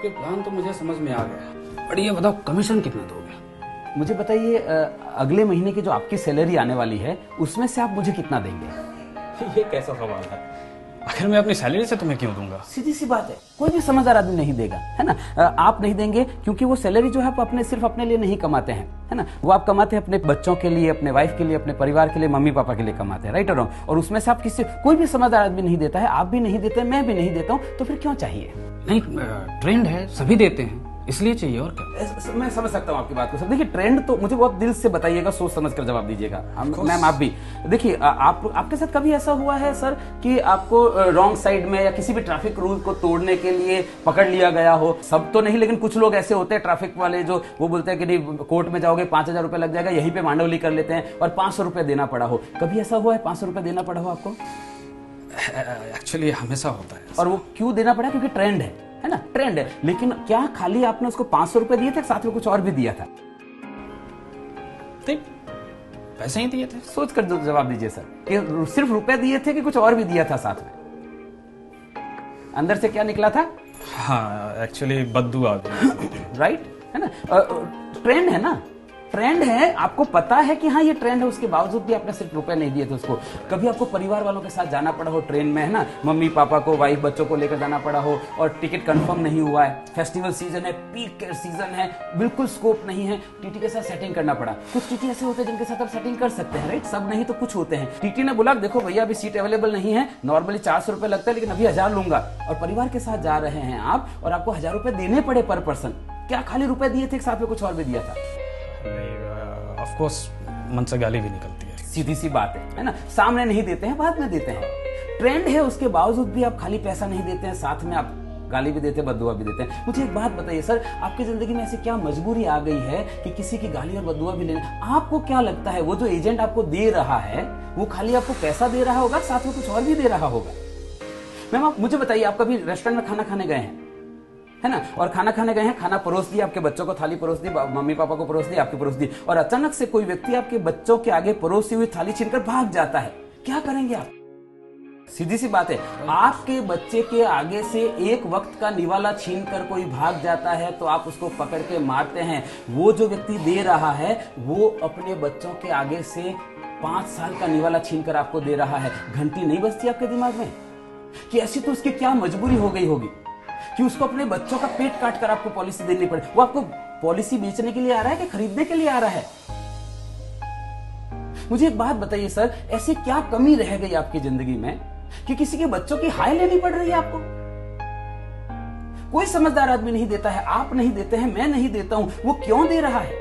आपके प्लान तो मुझे समझ में आ गया, पर ये बताओ कमीशन कितना दोगे? मुझे बताइए, अगले महीने की जो आपकी सैलरी आने वाली है उसमें से आप मुझे कितना देंगे? ये कैसा सवाल है? आखिर मैं अपनी सैलरी से तुम्हें क्यों दूंगा? सीधी सी बात है, कोई भी समझदार आदमी नहीं देगा, है ना। आप नहीं देंगे क्योंकि वो सैलरी जो है आप अपने सिर्फ अपने लिए नहीं कमाते हैं, है ना। वो आप कमाते हैं अपने बच्चों के लिए, अपने वाइफ के लिए, अपने परिवार के लिए, मम्मी पापा के लिए कमाते हैं, राइट और रॉन्ग। और उसमें से आप किसी कोई भी समझदार आदमी नहीं देता है, आप भी नहीं देते, मैं भी नहीं देता हूँ, तो फिर क्यों चाहिए? नहीं, ट्रेंड है, सभी देते हैं, इसलिए चाहिए, और क्या। मैं समझ सकता हूँ आपकी बात को सर। देखिए, ट्रेंड तो मुझे बहुत दिल से बताइएगा, सोच समझ कर जवाब दीजिएगा। मैम आप भी देखिए, आपके साथ कभी ऐसा हुआ है सर कि आपको रॉन्ग साइड में या किसी भी ट्रैफिक रूल को तोड़ने के लिए पकड़ लिया गया हो? सब तो नहीं, लेकिन कुछ लोग ऐसे होते हैं ट्रैफिक वाले जो वो बोलते हैं कि नहीं कोर्ट में जाओगे 5,000 रुपए लग जाएगा, यहीं पे मांडवली कर लेते हैं और 500 रुपए देना पड़ा हो। कभी ऐसा हुआ है 500 रुपए देना पड़ा हो आपको? एक्चुअली हमेशा होता है। और वो क्यों देना पड़ा? क्योंकि ट्रेंड है ना, ट्रेंड है। लेकिन क्या खाली आपने उसको 500 रुपए दिए थे, साथ में कुछ और भी दिया था? पैसे ही दिए थे। सोच कर जवाब दीजिए सर, कि सिर्फ रुपए दिए थे कि कुछ और भी दिया था साथ में? अंदर से क्या निकला था? हाँ, एक्चुअली बद्दू आ गई। राइट, है ना। ट्रेंड है ना, ट्रेंड है, आपको पता है कि हाँ ये ट्रेंड है, उसके बावजूद भी आपने सिर्फ रुपए नहीं दिए थे उसको। कभी आपको परिवार वालों के साथ जाना पड़ा हो ट्रेन में, है ना, मम्मी पापा को, वाइफ बच्चों को लेकर जाना पड़ा हो और टिकट कंफर्म नहीं हुआ है, फेस्टिवल सीजन है, पीक सीजन है, बिल्कुल स्कोप नहीं है, टीटी के साथ सेटिंग करना पड़ा। कुछ टीटी ऐसे होते हैं जिनके साथ आप सेटिंग कर सकते हैं, राइट, सब नहीं तो कुछ होते हैं। टीटी ने बोला देखो भैया अभी सीट अवेलेबल नहीं है, नॉर्मली 400 रुपए लगता है लेकिन अभी 1000 लूंगा, और परिवार के साथ जा रहे हैं आप और आपको 1000 रुपए देने पड़े पर पर्सन। क्या खाली रुपए दिए थे, साथ में कुछ और भी दिया था? ऑफ कोर्स मन से गाली भी निकलती है। सीधी सी बात है ना। सामने नहीं देते हैं, बाद में देते हैं। ट्रेंड है, उसके बावजूद भी आप खाली पैसा नहीं देते हैं, साथ में आप गाली भी देते हैं, बद्दुआ भी देते हैं। मुझे एक बात बताइए सर, आपकी जिंदगी में ऐसी क्या मजबूरी आ गई है कि किसी की गाली और बद्दुआ भी लेने? आपको क्या लगता है वो जो एजेंट आपको दे रहा है वो खाली आपको पैसा दे रहा होगा, साथ में कुछ और भी दे रहा होगा? मैम आप मुझे बताइए, आप कभी रेस्टोरेंट में खाना खाने गए हैं, है ना, और खाना खाने गए हैं, खाना परोस दिया, आपके बच्चों को थाली परोस दी, मम्मी पापा को परोस दी, आपकी परोस दी, और अचानक से कोई व्यक्ति आपके बच्चों के आगे परोसी हुई थाली छीनकर भाग जाता है, क्या करेंगे आप? सीधी सी बात है, आपके बच्चे के आगे से एक वक्त का निवाला छीनकर कोई भाग जाता है तो आप उसको पकड़ के मारते हैं। वो जो व्यक्ति दे रहा है वो अपने बच्चों के आगे से 5 साल का निवाला छीनकर आपको दे रहा है। घंटी नहीं बजती आपके दिमाग में कि ऐसी तो उसकी क्या मजबूरी हो गई होगी कि उसको अपने बच्चों का पेट काट कर आपको पॉलिसी देनी पड़े? वो आपको पॉलिसी बेचने के लिए आ रहा है कि खरीदने के लिए आ रहा है? मुझे एक बात बताइए सर, ऐसी क्या कमी रह गई आपकी जिंदगी में कि किसी के बच्चों की हाय लेनी पड़ रही है आपको? कोई समझदार आदमी नहीं देता है, आप नहीं देते हैं, मैं नहीं देता हूं। वो क्यों दे रहा है?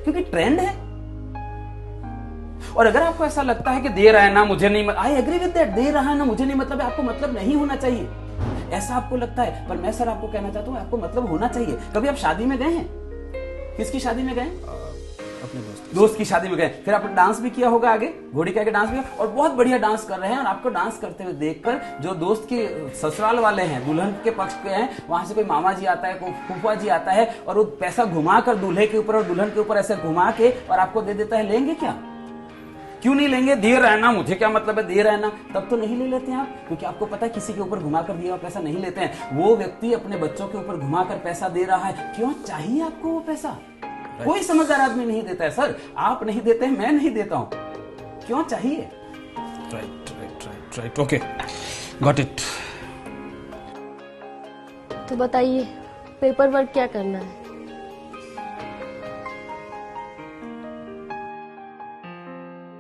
क्योंकि ट्रेंड है। और अगर आपको ऐसा लगता है कि दे रहा है ना मुझे नहीं, आई एग्री विद दैट, दे रहा है ना मुझे नहीं मतलब है, आपको मतलब नहीं होना चाहिए, ऐसा आपको लगता है। पर मैं सर आपको कहना चाहता हूं आपको मतलब होना चाहिए। कभी आप शादी में गए हैं? किसकी शादी में गए? अपने दोस्त की शादी में गए, फिर आपने डांस भी किया होगा, आगे घोड़ी के आगे डांस भी किया, और बहुत बढ़िया डांस कर रहे हैं, और आपको डांस करते हुए देखकर जो दोस्त के ससुराल वाले हैं, दुल्हन के पक्ष के हैं, वहां से कोई मामा जी आता है, कोई फूफा जी आता है, और वो पैसा घुमाकर दूल्हे के ऊपर और दुल्हन के ऊपर ऐसे घुमा के और आपको दे देता है, लेंगे क्या? क्यों नहीं लेंगे? दे रहा है ना, मुझे क्या मतलब है, दे रहा है ना, तब तो नहीं ले लेते हैं आप, क्योंकि आपको पता है किसी के ऊपर घुमाकर दिया हुआ पैसा नहीं लेते हैं। वो व्यक्ति अपने बच्चों के ऊपर घुमाकर पैसा दे रहा है, क्यों चाहिए आपको वो पैसा? कोई समझदार आदमी नहीं देता है सर, आप नहीं देते हैं, मैं नहीं देता हूं, क्यों चाहिए? Right, okay, got it. तो बताइए पेपर वर्क क्या करना है?